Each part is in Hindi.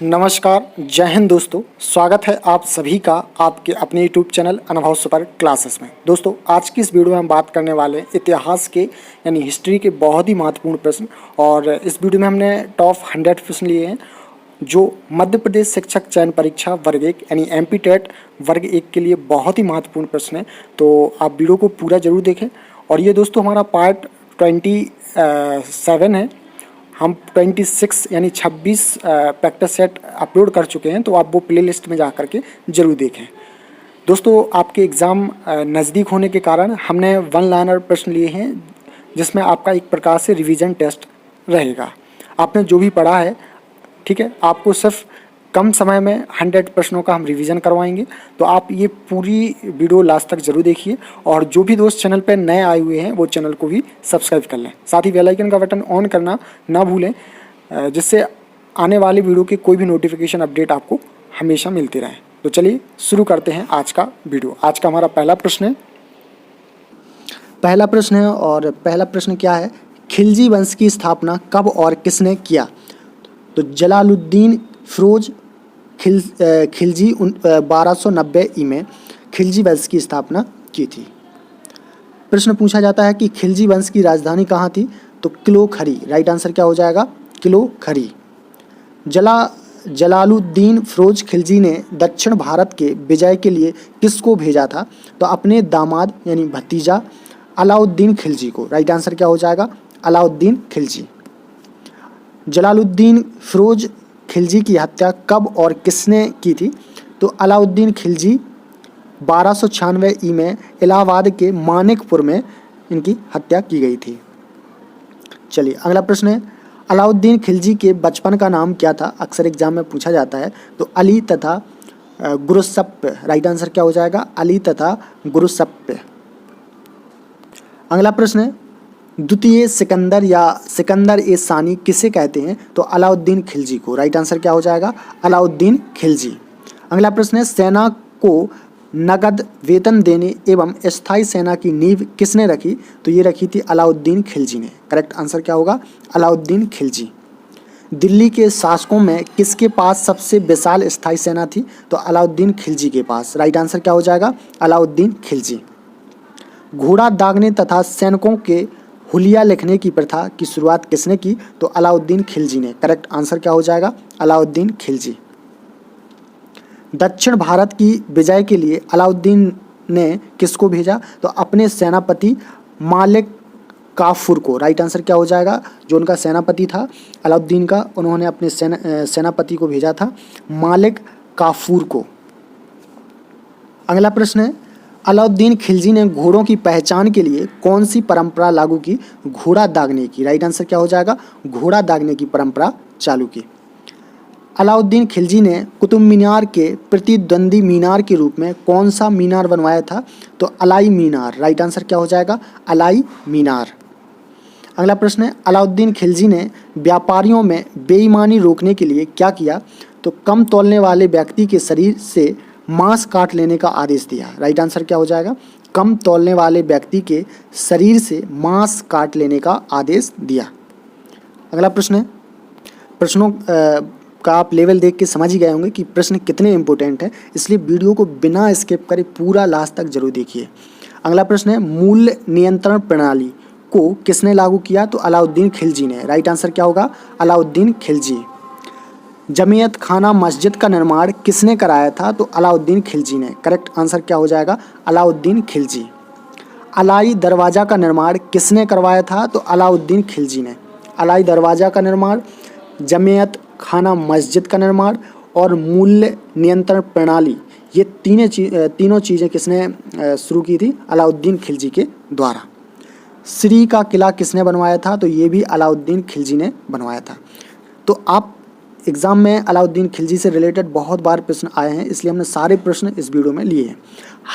नमस्कार, जय हिंद दोस्तों। स्वागत है आप सभी का आपके अपने यूट्यूब चैनल अनुभव सुपर क्लासेस में। दोस्तों, आज की इस वीडियो में हम बात करने वाले हैं इतिहास के यानी हिस्ट्री के बहुत ही महत्वपूर्ण प्रश्न। और इस वीडियो में हमने टॉप 100 प्रश्न लिए हैं जो मध्य प्रदेश शिक्षक चयन परीक्षा वर्ग 1 यानी एमपी टेट वर्ग 1 के लिए बहुत ही महत्वपूर्ण प्रश्न है। तो आप वीडियो को पूरा जरूर देखें। और ये दोस्तों हमारा पार्ट 27 है। हम 26 यानी 26 प्रैक्टिस सेट अपलोड कर चुके हैं, तो आप वो प्लेलिस्ट में जा कर के ज़रूर देखें। दोस्तों, आपके एग्ज़ाम नज़दीक होने के कारण हमने वन लाइनर प्रश्न लिए हैं जिसमें आपका एक प्रकार से रिवीजन टेस्ट रहेगा। आपने जो भी पढ़ा है, ठीक है, आपको सिर्फ कम समय में 100 प्रश्नों का हम रिवीजन करवाएंगे। तो आप ये पूरी वीडियो लास्ट तक जरूर देखिए। और जो भी दोस्त चैनल पर नए आए हुए हैं वो चैनल को भी सब्सक्राइब कर लें। साथ ही बेल आइकन का बटन ऑन करना ना भूलें, जिससे आने वाली वीडियो की कोई भी नोटिफिकेशन अपडेट आपको हमेशा मिलती रहे। तो चलिए शुरू करते हैं आज का वीडियो। आज का हमारा पहला प्रश्न है और पहला प्रश्न क्या है? खिलजी वंश की स्थापना कब और किसने किया? तो जलालुद्दीन फिरोज खिलजी 1290 ई में खिलजी वंश की स्थापना की थी। प्रश्न पूछा जाता है कि खिलजी वंश की राजधानी कहाँ थी? तो किलो खरी। राइट आंसर क्या हो जाएगा? किलो खरी। जलालुद्दीन फिरोज खिलजी ने दक्षिण भारत के विजय के लिए किसको भेजा था? तो अपने दामाद यानी भतीजा अलाउद्दीन खिलजी को। राइट आंसर क्या हो जाएगा? अलाउद्दीन खिलजी। जलालुद्दीन फिरोज खिलजी की हत्या कब और किसने की थी? तो अलाउद्दीन खिलजी 1296 ई में इलाहाबाद के मानिकपुर में इनकी हत्या की गई थी। चलिए अगला प्रश्न है, अलाउद्दीन खिलजी के बचपन का नाम क्या था? अक्सर एग्जाम में पूछा जाता है। तो अली तथा गुरुसप्य। राइट आंसर क्या हो जाएगा? अली तथा गुरुसप्य। अगला प्रश्न है, द्वितीय सिकंदर या सिकंदर ए सानी किसे कहते हैं? तो अलाउद्दीन खिलजी को। राइट आंसर क्या हो जाएगा? अलाउद्दीन खिलजी। अगला प्रश्न है, सेना को नगद वेतन देने एवं स्थायी सेना की नींव किसने रखी? तो ये रखी थी अलाउद्दीन खिलजी ने। करेक्ट आंसर क्या होगा? अलाउद्दीन खिलजी। दिल्ली के शासकों में किसके पास सबसे विशाल स्थायी सेना थी? तो अलाउद्दीन खिलजी के पास। राइट आंसर क्या हो जाएगा? अलाउद्दीन खिलजी। घोड़ा दागने तथा सैनिकों के हुलिया लिखने की प्रथा की शुरुआत किसने की? तो अलाउद्दीन खिलजी ने। करेक्ट आंसर क्या हो जाएगा? अलाउद्दीन खिलजी। दक्षिण भारत की विजय के लिए अलाउद्दीन ने किसको भेजा? तो अपने सेनापति मालिक काफूर को। राइट आंसर क्या हो जाएगा? जो उनका सेनापति था अलाउद्दीन का, उन्होंने अपने सेनापति को भेजा था मालिक काफूर को। अगला प्रश्न है, अलाउद्दीन खिलजी ने घोड़ों की पहचान के लिए कौन सी परंपरा लागू की? घोड़ा दागने की। राइट आंसर क्या हो जाएगा? घोड़ा दागने की परंपरा चालू की। अलाउद्दीन खिलजी ने कुतुब मीनार के प्रतिद्वंदी मीनार के रूप में कौन सा मीनार बनवाया था? तो अलाई मीनार। राइट आंसर क्या हो जाएगा? अलाई मीनार। अगला प्रश्न है, अलाउद्दीन खिलजी ने व्यापारियों में बेईमानी रोकने के लिए क्या किया? तो कम तौलने वाले व्यक्ति के शरीर से मांस काट लेने का आदेश दिया। राइट आंसर क्या हो जाएगा? कम तौलने वाले व्यक्ति के शरीर से मांस काट लेने का आदेश दिया। अगला प्रश्न है, प्रश्नों का आप लेवल देख के समझ ही गए होंगे कि प्रश्न कितने इंपॉर्टेंट है, इसलिए वीडियो को बिना स्किप करे पूरा लास्ट तक जरूर देखिए। अगला प्रश्न है, मूल्य नियंत्रण प्रणाली को किसने लागू किया? तो अलाउद्दीन खिलजी ने। राइट आंसर क्या होगा? अलाउद्दीन खिलजी। जमियत खाना मस्जिद का निर्माण किसने कराया था? तो अलाउद्दीन खिलजी ने। करेक्ट आंसर क्या हो जाएगा? अलाउद्दीन खिलजी। अलाई दरवाज़ा का निर्माण किसने करवाया था? तो अलाउद्दीन खिलजी ने। अलाई दरवाज़ा का निर्माण, जमियत खाना मस्जिद का निर्माण और मूल्य नियंत्रण प्रणाली, ये तीनों चीज़ें किसने शुरू की थी? अलाउद्दीन खिलजी के द्वारा। श्री का किला किसने बनवाया था? तो ये भी अलाउद्दीन खिलजी ने बनवाया था। तो आप एग्ज़ाम में अलाउद्दीन खिलजी से रिलेटेड बहुत बार प्रश्न आए हैं, इसलिए हमने सारे प्रश्न इस वीडियो में लिए हैं।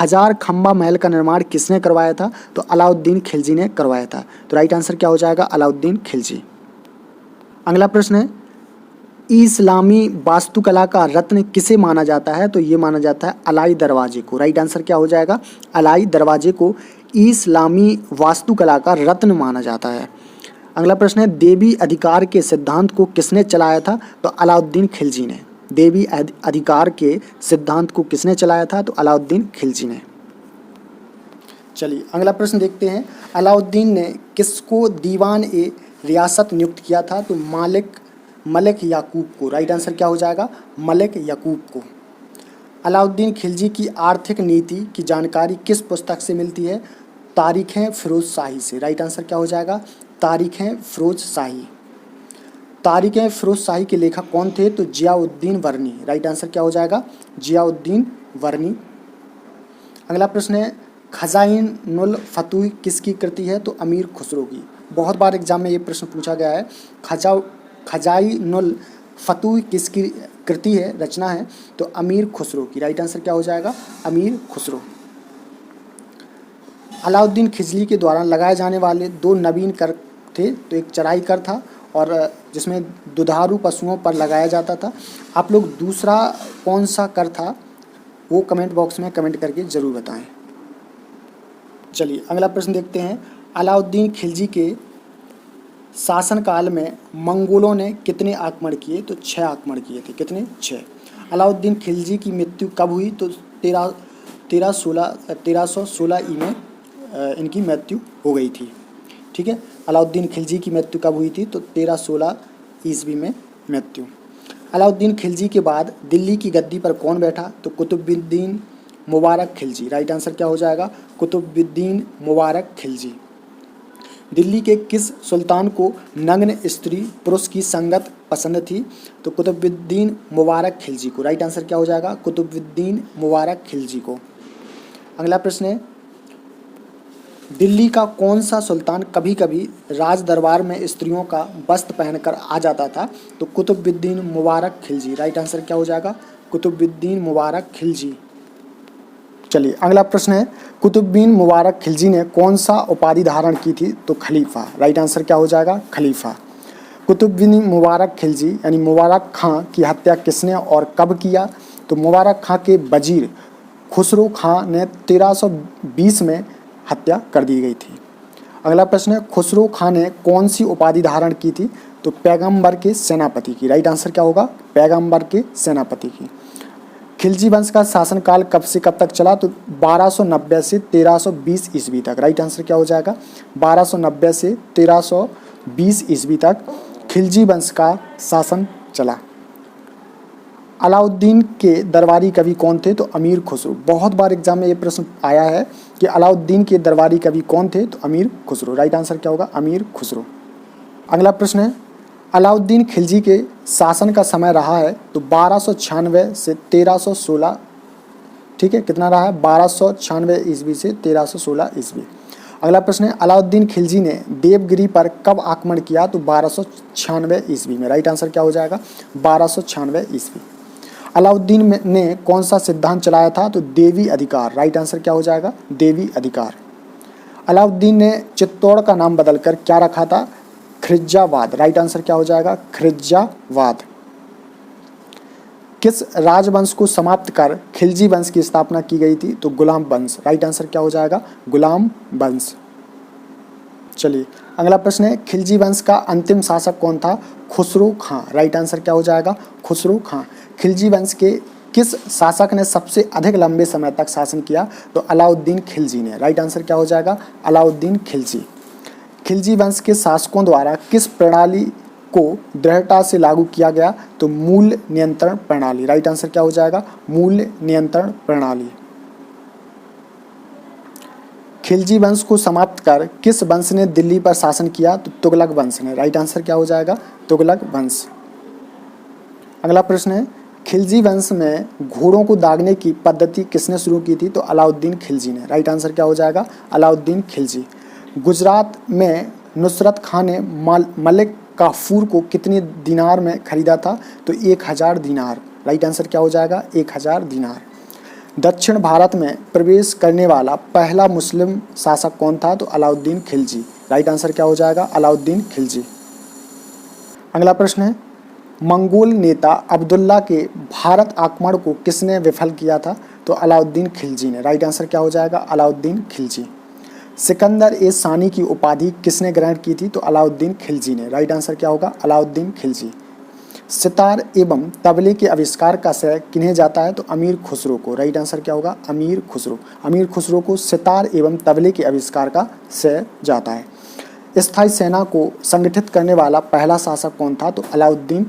हजार खंबा महल का निर्माण किसने करवाया था? तो अलाउद्दीन खिलजी ने करवाया था। तो राइट आंसर क्या हो जाएगा? अलाउद्दीन खिलजी। अगला प्रश्न है, इस्लामी वास्तुकला का रत्न किसे माना जाता है? तो ये माना जाता है अलाई दरवाजे को। राइट आंसर क्या हो जाएगा? अलाई दरवाजे को इस्लामी वास्तुकला का रत्न माना जाता है। अगला प्रश्न है, देवी अधिकार के सिद्धांत को किसने चलाया था? तो अलाउद्दीन खिलजी ने। देवी अधिकार के सिद्धांत को किसने चलाया था? तो अलाउद्दीन खिलजी ने। चलिए अगला प्रश्न देखते हैं। अलाउद्दीन ने किसको दीवान ए रियासत नियुक्त किया था? तो मलिक याकूब को। राइट आंसर क्या हो जाएगा? मलिक याकूब को। अलाउद्दीन खिलजी की आर्थिक नीति की जानकारी किस पुस्तक से मिलती है? तारीखें फिरोज शाही से। राइट आंसर क्या हो जाएगा? तारीखें फिरोज शाही। तारीखें फिरोज शाही के लेखक कौन थे? तो जियाउद्दीन वर्नी। राइट आंसर क्या हो जाएगा? जियाउद्दीन वर्नी। अगला प्रश्न है, खजाइनुल फतूह किसकी कृति है? तो अमीर खुसरो की। बहुत बार एग्जाम में ये प्रश्न पूछा गया है। खजाइनुल फतूह किसकी कृति है, रचना है? तो अमीर खुसरो की। राइट आंसर क्या हो जाएगा? अमीर खुसरो। अलाउद्दीन खिलजी के द्वारा लगाए जाने वाले 2 नवीन कर थे। तो एक चराई कर था और जिसमें दुधारू पशुओं पर लगाया जाता था। आप लोग दूसरा कौन सा कर था वो कमेंट बॉक्स में कमेंट करके ज़रूर बताएं। चलिए अगला प्रश्न देखते हैं। अलाउद्दीन खिलजी के शासनकाल में मंगोलों ने कितने आक्रमण किए? तो 6 आक्रमण किए थे। कितने? 6। अलाउद्दीन खिलजी की मृत्यु कब हुई? तो 1316 ई में इनकी मृत्यु हो गई थी। ठीक है, अलाउद्दीन खिलजी की मृत्यु कब हुई थी? तो 1316 ईस्वी में मृत्यु। अलाउद्दीन खिलजी के बाद दिल्ली की गद्दी पर कौन बैठा? तो कुतुबुद्दीन मुबारक खिलजी। राइट आंसर क्या हो जाएगा? कुतुबुद्दीन मुबारक खिलजी। दिल्ली के किस सुल्तान को नग्न स्त्री पुरुष की संगत पसंद थी? तो कुतुबुद्दीन मुबारक खिलजी को। राइट आंसर क्या हो जाएगा? कुतुबुद्दीन मुबारक खिलजी को। अगला प्रश्न है, दिल्ली का कौन सा सुल्तान कभी कभी राज दरबार में स्त्रियों का वस्त्र पहनकर आ जाता था? तो कुतुबुद्दीन मुबारक खिलजी। राइट आंसर क्या हो जाएगा? कुतुबुद्दीन मुबारक खिलजी। चलिए अगला प्रश्न है, कुतुबुद्दीन मुबारक खिलजी ने कौन सा उपाधि धारण की थी? तो खलीफा। राइट आंसर क्या हो जाएगा? खलीफा। कुतुबुद्दीन मुबारक खिलजी यानी मुबारक खां की हत्या किसने और कब किया? तो मुबारक खां के वजीर खुसरो खां ने 1320 में हत्या कर दी गई थी। अगला प्रश्न है, खुसरो खां ने कौन सी उपाधि धारण की थी? तो पैगंबर के सेनापति की। राइट आंसर क्या होगा? पैगंबर के सेनापति की। खिलजी वंश का शासनकाल कब से कब तक चला? तो 1290 से 1320 ईस्वी तक। राइट आंसर क्या हो जाएगा? 1290 से 1320 ईस्वी तक खिलजी वंश का शासन चला। अलाउद्दीन के दरबारी कवि कौन थे? तो अमीर खुसरो। बहुत बार एग्जाम में ये प्रश्न आया है कि अलाउद्दीन के दरबारी कवि कौन थे? तो अमीर खुसरो। राइट आंसर क्या होगा? अमीर खुसरो। अगला प्रश्न है, अलाउद्दीन खिलजी के शासन का समय रहा है तो 1296 से 1316। ठीक है, कितना रहा है? 1296 ईस्वी से 1316 ईस्वी। अगला प्रश्न है, अलाउद्दीन खिलजी ने देवगिरी पर कब आक्रमण किया? तो 1296 ईस्वी में। राइट आंसर क्या हो जाएगा? 1296 ईस्वी। अलाउद्दीन ने कौन सा सिद्धांत चलाया था? तो देवी अधिकार। राइट आंसर क्या हो जाएगा? देवी अधिकार। अलाउद्दीन ने चित्तौड़ का नाम बदलकर क्या रखा था? खिज्रावाद। राइट आंसर क्या हो जाएगा? खिज्रावाद। किस राजवंश को समाप्त कर खिलजी वंश की स्थापना की गई थी? तो गुलाम वंश। राइट आंसर क्या हो जाएगा? गुलाम वंश। चलिए अगला प्रश्न है, खिलजी वंश का अंतिम शासक कौन था? खुसरो खां। राइट आंसर क्या हो जाएगा? खुसरो खां। खिलजी वंश के किस शासक ने सबसे अधिक लंबे समय तक शासन किया? तो अलाउद्दीन खिलजी ने। राइट आंसर क्या हो जाएगा? अलाउद्दीन खिलजी। खिलजी वंश के शासकों द्वारा किस प्रणाली को दृढ़ता से लागू किया गया? तो मूल्य नियंत्रण प्रणाली। राइट आंसर क्या हो जाएगा? मूल्य नियंत्रण प्रणाली। खिलजी वंश को समाप्त कर किस वंश ने दिल्ली पर शासन किया? तो तुगलक वंश ने। राइट आंसर क्या हो जाएगा? तुगलक वंश। अगला प्रश्न है, खिलजी वंश में घोड़ों को दागने की पद्धति किसने शुरू की थी? तो अलाउद्दीन खिलजी ने। राइट आंसर क्या हो जाएगा? अलाउद्दीन खिलजी। गुजरात में नुसरत खां ने मलिक काफूर को कितने दिनार में खरीदा था? तो 1000 दिनार। राइट आंसर क्या हो जाएगा? 1000 दिनार। दक्षिण भारत में प्रवेश करने वाला पहला मुस्लिम शासक कौन था? तो अलाउद्दीन खिलजी। राइट आंसर क्या हो जाएगा? अलाउद्दीन खिलजी। अगला प्रश्न है, मंगोल नेता अब्दुल्ला के भारत आक्रमण को किसने विफल किया था? तो अलाउद्दीन खिलजी ने। राइट आंसर क्या हो जाएगा? अलाउद्दीन खिलजी। सिकंदर ए सानी की उपाधि किसने ग्रहण की थी? तो अलाउद्दीन खिलजी ने। राइट आंसर क्या होगा? अलाउद्दीन खिलजी। सितार एवं तबले के आविष्कार का श्रेय किन्हें जाता है? तो अमीर खुसरो को। राइट आंसर क्या होगा? अमीर खुसरो। अमीर खुसरो को सितार एवं तबले के आविष्कार का श्रेय जाता है। स्थायी सेना को संगठित करने वाला पहला शासक कौन था? तो अलाउद्दीन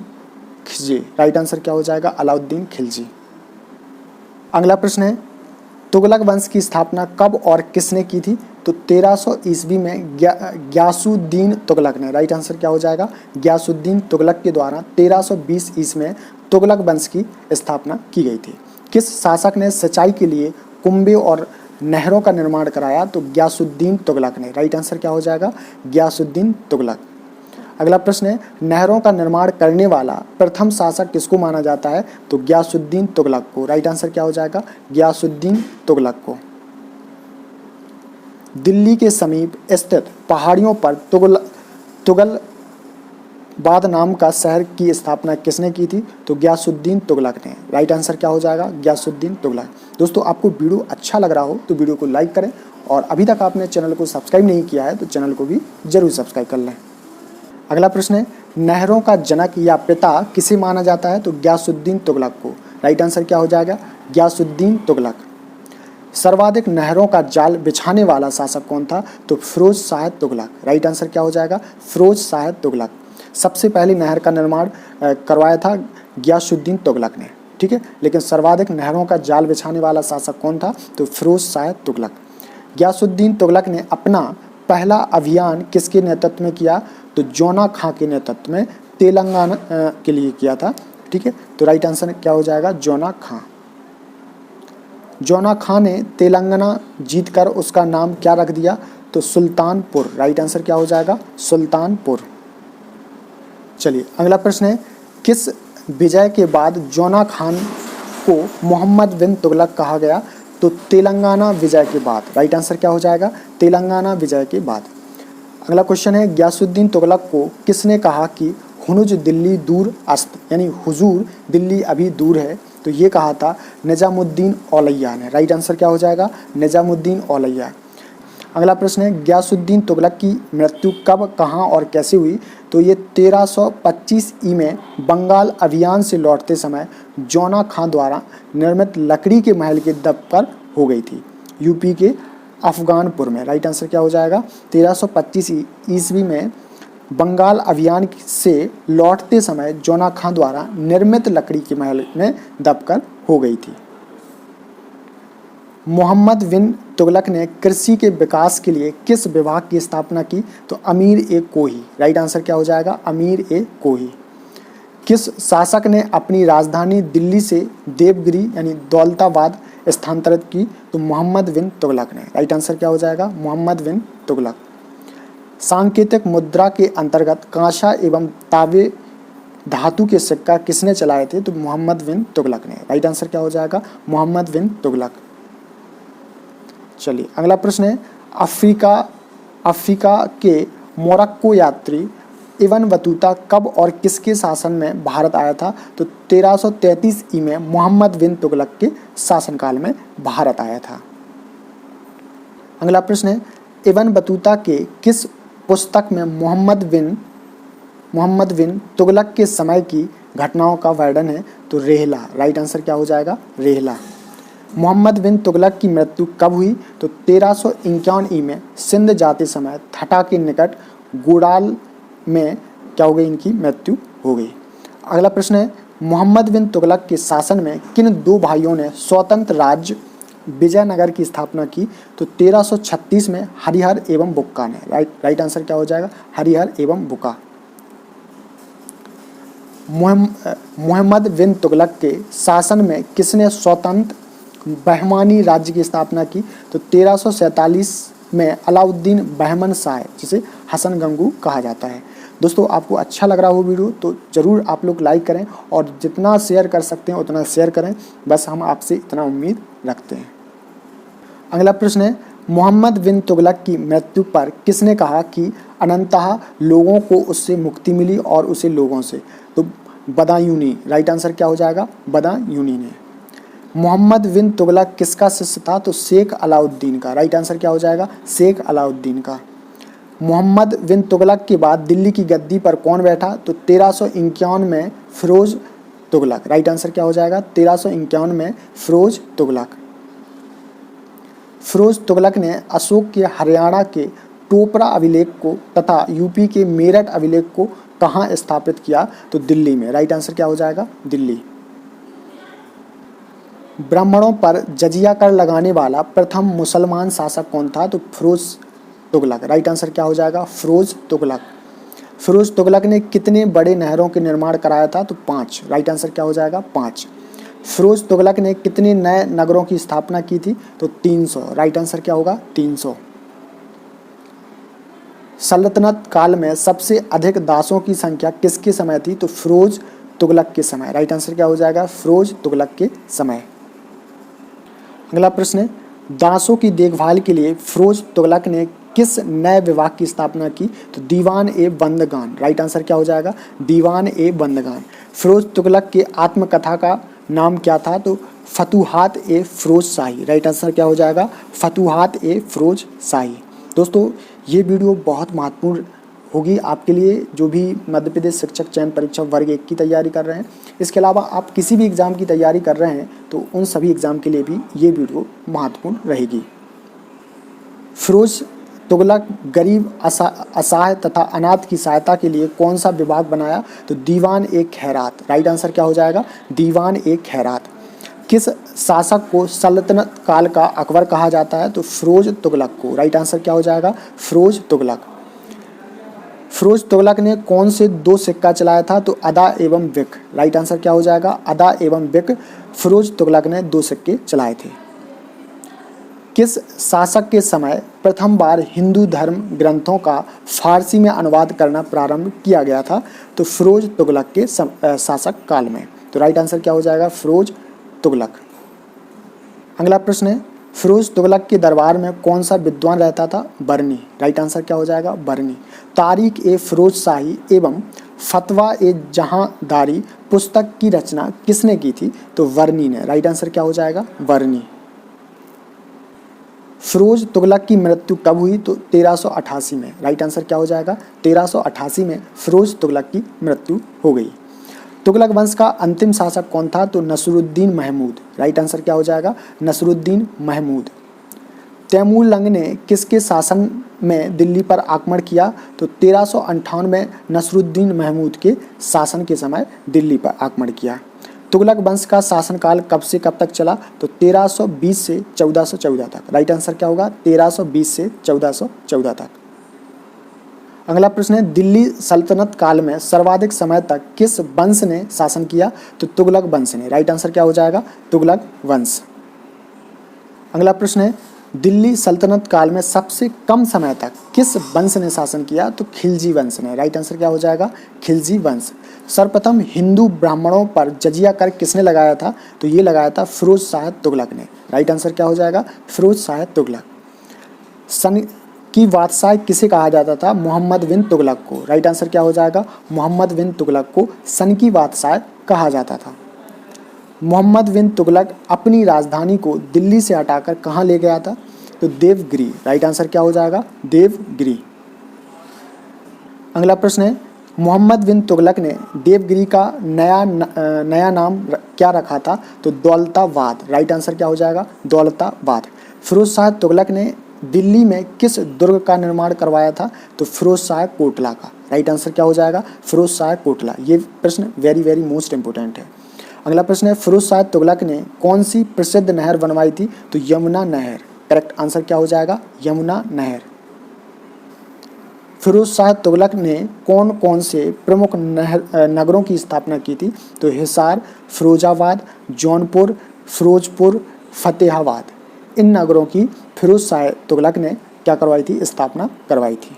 खिलजी। राइट आंसर क्या हो जाएगा? अलाउद्दीन खिलजी। अगला प्रश्न है, तुगलक वंश की स्थापना कब और किसने की थी? तो 1300 ईस्वी में ग्यासुद्दीन तुगलक ने। राइट आंसर क्या हो जाएगा? ग्यासुद्दीन तुगलक के द्वारा 1320 ईस्वी में तुगलक वंश की स्थापना की गई थी। किस शासक ने सिंचाई के लिए कुंभे और नहरों का निर्माण कराया? तो ग्यासुद्दीन तुगलक ने। राइट आंसर क्या हो जाएगा? ग्यासुद्दीन तुगलक। अगला प्रश्न है, नहरों का निर्माण करने वाला प्रथम शासक किसको माना जाता है? तो ग्यासुद्दीन तुगलक को। राइट आंसर क्या हो जाएगा? ग्यासुद्दीन तुगलक को। दिल्ली के समीप स्थित पहाड़ियों पर तुगलबाद नाम का शहर की स्थापना किसने की थी? तो ग्यासुद्दीन तुगलक ने। राइट आंसर क्या हो जाएगा? ग्यासुद्दीन तुगलक। दोस्तों, आपको वीडियो अच्छा लग रहा हो तो वीडियो को लाइक करें, और अभी तक आपने चैनल को सब्सक्राइब नहीं किया है तो चैनल को भी जरूर सब्सक्राइब कर लें। अगला प्रश्न है, नहरों का जनक या पिता किसे माना जाता है? तो ग्यासुद्दीन तुगलक को। राइट आंसर क्या हो जाएगा? ग्यासुद्दीन तुगलक। सर्वाधिक नहरों का जाल बिछाने वाला शासक कौन था? तो फिरोज शाह तुगलक। राइट आंसर क्या हो जाएगा? फिरोज शाह तुगलक। सबसे पहली नहर का निर्माण करवाया था ग्यासुद्दीन तुगलक ने, ठीक है, लेकिन सर्वाधिक नहरों का जाल बिछाने वाला शासक कौन था? तो फिरोज शाह तुगलक। ग्यासुद्दीन तुगलक ने अपना पहला अभियान किसके नेतृत्व में किया? तो जोना खां के नेतृत्व में तेलंगाना के लिए किया था, ठीक है। तो राइट आंसर क्या हो जाएगा? जोना खां। जोना खां ने तेलंगाना जीतकर उसका नाम क्या रख दिया? तो सुल्तानपुर। राइट आंसर क्या हो जाएगा? सुल्तानपुर। चलिए अगला प्रश्न है, किस विजय के बाद जोना खान को मोहम्मद बिन तुगलक कहा गया? तो तेलंगाना विजय के बाद। राइट आंसर क्या हो जाएगा? तेलंगाना विजय के बाद। अगला क्वेश्चन है, ग्यासुद्दीन तुगलक को किसने कहा कि हुनुज दिल्ली दूर अस्त, यानी हुजूर दिल्ली अभी दूर है? तो ये कहा था निजामुद्दीन औलैया ने। राइट आंसर क्या हो जाएगा? निजामुद्दीन औलैया। अगला प्रश्न है, ग्यासुद्दीन तुगलक की मृत्यु कब, कहाँ और कैसे हुई? तो ये 1325 ई में बंगाल अभियान से लौटते समय जोना खां द्वारा निर्मित लकड़ी के महल के दब हो गई थी, यूपी के अफगानपुर में। राइट आंसर क्या हो जाएगा? 1325 ईस्वी में बंगाल अभियान से लौटते समय जोना खां द्वारा निर्मित लकड़ी के महल में दबकर हो गई थी। मोहम्मद बिन तुगलक ने कृषि के विकास के लिए किस विभाग की स्थापना की? तो अमीर ए कोही। राइट आंसर क्या हो जाएगा? अमीर ए कोही। किस शासक ने अपनी राजधानी दिल्ली से देवगिरी यानी दौलताबाद स्थानांतरित की? तो मोहम्मद बिन तुगलक ने। राइट आंसर क्या हो जाएगा? मोहम्मद बिन तुगलक। सांकेतिक मुद्रा के अंतर्गत कांसा एवं तांबे धातु के सिक्का किसने चलाए थे? तो मोहम्मद बिन तुगलक ने। राइट आंसर क्या हो जाएगा? मोहम्मद बिन तुगलक। चलिए अगला प्रश्न है, अफ्रीका के मोरक्को यात्री इब्न बतूता कब और किसके शासन में भारत आया था? तो 1333 ई में मोहम्मद बिन तुगलक के शासनकाल में भारत आया था। अगला प्रश्न है, इब्न बतूता के किस पुस्तक में मोहम्मद बिन तुगलक के समय की घटनाओं का वर्णन है? तो रेहला। राइट आंसर क्या हो जाएगा? रेहला। मोहम्मद बिन तुगलक की मृत्यु कब हुई? तो 1351 ई में सिंध जाते समय थटा के निकट गुड़ाल में क्या हो गई? इनकी मृत्यु हो गई। अगला प्रश्न है, मोहम्मद बिन तुगलक के शासन में किन दो भाइयों ने स्वतंत्र राज्य विजयनगर की स्थापना की? तो 1336 में हरिहर एवं बुक्का ने। राइट आंसर क्या हो जाएगा? हरिहर एवं बुक्का। मोहम्मद बिन तुगलक के शासन में किसने स्वतंत्र बहमानी राज्य की स्थापना की? तो 1347 में अलाउद्दीन बहमन शाह, जिसे हसन गंगू कहा जाता है। दोस्तों, आपको अच्छा लग रहा हो वीडियो तो ज़रूर आप लोग लाइक करें, और जितना शेयर कर सकते हैं उतना शेयर करें, बस हम आपसे इतना उम्मीद रखते हैं। अगला प्रश्न है, मोहम्मद बिन तुगलक की मृत्यु पर किसने कहा कि अनंतः लोगों को उससे मुक्ति मिली और उसे लोगों से? तो बदायूनी। राइट आंसर क्या हो जाएगा? बदायूनी ने। मोहम्मद बिन तुगलक किसका शिष्य था? तो शेख अलाउद्दीन का। राइट आंसर क्या हो जाएगा? शेख अलाउद्दीन का। मोहम्मद बिन तुगलक के बाद दिल्ली की गद्दी पर कौन बैठा? तो 1351 में फिरोज तुगलक। राइट आंसर क्या हो जाएगा? 1351 में फिरोज तुगलक। फिरोज तुगलक ने अशोक के हरियाणा के टोपरा अभिलेख को तथा यूपी के मेरठ अभिलेख को कहाँ स्थापित किया? तो दिल्ली में। राइट आंसर क्या हो जाएगा? दिल्ली। ब्राह्मणों पर जजिया कर लगाने वाला प्रथम मुसलमान शासक कौन था? तो फिरोज तुगलक। राइट आंसर क्या हो जाएगा? फिरोज तुगलक। फिरोज तुगलक ने कितने बड़े नहरों के निर्माण कराया था? तो 5। राइट आंसर क्या हो जाएगा? 5। फिरोज तुगलक ने कितने नए नगरों की स्थापना की थी? तो 300। राइट आंसर क्या होगा? 300। सल्तनत काल में सबसे अधिक दासों की संख्या किसके समय थी? तो फिरोज तुगलक के समय। राइट आंसर क्या हो जाएगा? फिरोज तुगलक के समय। अगला प्रश्न है, दासों की देखभाल के लिए फिरोज तुगलक ने किस नए विभाग की स्थापना की? तो दीवान ए बंदगान। राइट आंसर क्या हो जाएगा? दीवान ए बंदगान। फिरोज तुगलक के आत्मकथा का नाम क्या था? तो फतूहात ए फिरोज शाही। राइट आंसर क्या हो जाएगा? फतूहात ए फिरोज शाही। दोस्तों ये वीडियो बहुत महत्वपूर्ण होगी आपके लिए जो भी मध्य प्रदेश शिक्षक चयन परीक्षा वर्ग 1 की तैयारी कर रहे हैं। इसके अलावा आप किसी भी एग्ज़ाम की तैयारी कर रहे हैं तो उन सभी एग्ज़ाम के लिए भी ये वीडियो महत्वपूर्ण रहेगी। फिरोज तुगलक गरीब, असहाय तथा अनाथ की सहायता के लिए कौन सा विभाग बनाया? तो दीवान ए खैरात। राइट आंसर क्या हो जाएगा? दीवान ए खैरात। किस शासक को सल्तनत काल का अकबर कहा जाता है? तो फिरोज तुगलक को। राइट आंसर क्या हो जाएगा? फिरोज तुगलक। फिरोज तुगलक ने कौन से 2 सिक्का चलाया था? तो अदा एवं बिक। राइट आंसर क्या हो जाएगा? अदा एवं बिक। फिरोज तुगलक ने 2 सिक्के चलाए थे। किस शासक के समय प्रथम बार हिंदू धर्म ग्रंथों का फारसी में अनुवाद करना प्रारंभ किया गया था? तो फिरोज तुगलक के शासक काल में। तो राइट आंसर क्या हो जाएगा? फिरोज तुगलक। अगला प्रश्न है, फिरोज तुगलक के दरबार में कौन सा विद्वान रहता था? बरनी। राइट आंसर क्या हो जाएगा? बरनी। तारीख ए फिरोज शाही एवं फतवा ए जहांदारी पुस्तक की रचना किसने की थी? तो वर्नी ने। राइट आंसर क्या हो जाएगा? वर्नी। फिरोज तुगलक की मृत्यु कब हुई? तो 1388 में। राइट आंसर क्या हो जाएगा? 1388 में फिरोज तुगलक की मृत्यु हो गई। तुगलक वंश का अंतिम शासक कौन था? तो नसरुद्दीन महमूद। राइट आंसर क्या हो जाएगा? नसरुद्दीन महमूद। तैमूरलंग ने किसके शासन में दिल्ली पर आक्रमण किया? तो 1358 में नसरुद्दीन महमूद के शासन के समय दिल्ली पर आक्रमण किया। तुगलक वंश का शासनकाल कब से कब तक चला? तो 1320 से 1414 तक। राइट आंसर क्या होगा? 1320 से 1414 तक। अगला प्रश्न है, दिल्ली सल्तनत काल में सर्वाधिक समय तक किस वंश ने शासन किया? तो तुगलक वंश ने। राइट आंसर क्या हो जाएगा? तुगलक वंश। अगला प्रश्न है, दिल्ली सल्तनत काल में सबसे कम समय तक किस वंश ने शासन किया? तो खिलजी वंश ने। राइट आंसर क्या हो जाएगा? खिलजी वंश। सर्वप्रथम हिंदू ब्राह्मणों पर जजिया कर किसने लगाया था? तो ये लगाया था फिरोज शाह तुगलक ने। राइट आंसर क्या हो जाएगा? फिरोज शाह तुगलक। सन की बादशाह किसे कहा जाता था? मोहम्मद बिन तुगलक को। राइट आंसर क्या हो जाएगा? मोहम्मद बिन तुगलक को सन की बादशाह कहा जाता था। मोहम्मद बिन तुगलक अपनी राजधानी को दिल्ली से हटाकर कहाँ ले गया था? तो देवगिरी। राइट आंसर क्या हो जाएगा? देवगिरी। अगला प्रश्न है, मोहम्मद बिन तुगलक ने देवगिरी का नया नाम क्या रखा था? तो दौलताबाद। राइट आंसर क्या हो जाएगा? दौलताबाद। फिरोज शाह तुगलक ने दिल्ली में किस दुर्ग का निर्माण करवाया था? तो फिरोज शाह कोटला का। राइट आंसर क्या हो जाएगा? फिरोज शाह कोटला। ये प्रश्न वेरी मोस्ट इंपोर्टेंट है। अगला प्रश्न है, फिरोज शाह तुगलक ने कौन सी प्रसिद्ध नहर बनवाई थी? तो यमुना नहर। करेक्ट आंसर क्या हो जाएगा? यमुना नहर। फिरोज शाह तुगलक ने कौन कौन से प्रमुख नगरों की स्थापना की थी? तो हिसार, फिरोजाबाद, जौनपुर, फिरोजपुर, फतेहाबाद। इन नगरों की फिरोज शाह तुगलक ने क्या करवाई थी? स्थापना करवाई थी।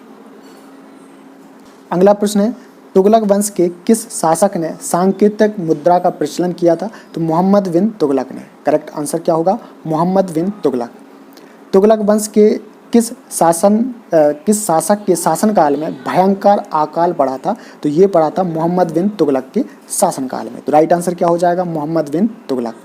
अगला प्रश्न है, तुगलक वंश के किस शासक ने सांकेतिक मुद्रा का प्रचलन किया था? तो मोहम्मद बिन तुगलक ने। करेक्ट आंसर क्या होगा? मोहम्मद बिन तुगलक। तुगलक वंश के किस शासक के शासनकाल में भयंकर अकाल पड़ा था? तो ये पड़ा था मोहम्मद बिन तुगलक के शासनकाल में। तो राइट आंसर क्या हो जाएगा? मोहम्मद बिन तुगलक।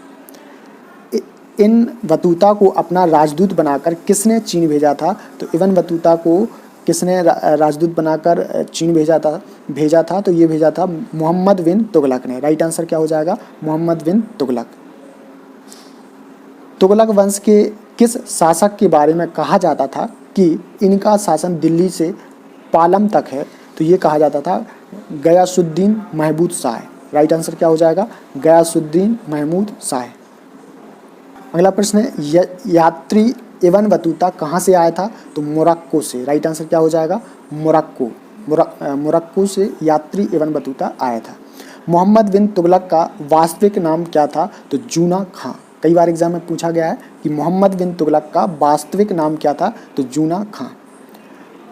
इन बतूता को अपना राजदूत बनाकर किसने चीन भेजा था? तो इब्न बतूता को किसने राजदूत बनाकर चीन भेजा था? तो ये भेजा था मोहम्मद बिन तुगलक ने। राइट आंसर क्या हो जाएगा? मोहम्मद बिन तुगलक। तुगलक वंश के किस शासक के बारे में कहा जाता था कि इनका शासन दिल्ली से पालम तक है? तो ये कहा जाता था गयासुद्दीन महमूद शाह। राइट आंसर क्या हो जाएगा? गयासुद्दीन महमूद शाह। अगला प्रश्न है यात्री इब्न बतूता कहाँ से आया था? तो मोरक्को से। राइट आंसर क्या हो जाएगा? मोरक्को। मोरक्को से यात्री इब्न बतूता आया था। मोहम्मद बिन तुगलक का वास्तविक नाम क्या था? तो जूना खां। कई बार एग्जाम में पूछा गया है कि मोहम्मद बिन तुगलक का वास्तविक नाम क्या था? तो जूना खां।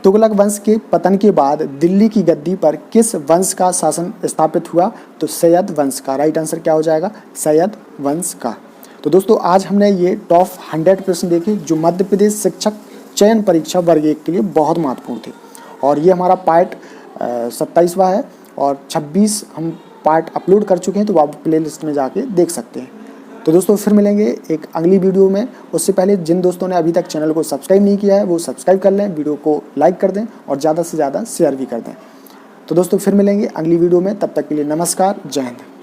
तुगलक वंश के पतन के बाद दिल्ली की गद्दी पर किस वंश का शासन स्थापित हुआ? तो सैयद वंश का। राइट आंसर क्या हो जाएगा? सैयद वंश का। तो दोस्तों आज हमने ये टॉप 100 प्रश्न देखे जो मध्य प्रदेश शिक्षक चयन परीक्षा वर्ग 1 के लिए बहुत महत्वपूर्ण थे। और ये हमारा पार्ट 27वां है और 26 हम पार्ट अपलोड कर चुके हैं, तो आप प्ले लिस्ट में जाके देख सकते हैं। तो दोस्तों फिर मिलेंगे एक अगली वीडियो में। उससे पहले जिन दोस्तों ने अभी तक चैनल को सब्सक्राइब नहीं किया है वो सब्सक्राइब कर लें, वीडियो को लाइक कर दें और ज़्यादा से ज़्यादा शेयर भी कर दें। तो दोस्तों फिर मिलेंगे अगली वीडियो में, तब तक के लिए नमस्कार, जय हिंद।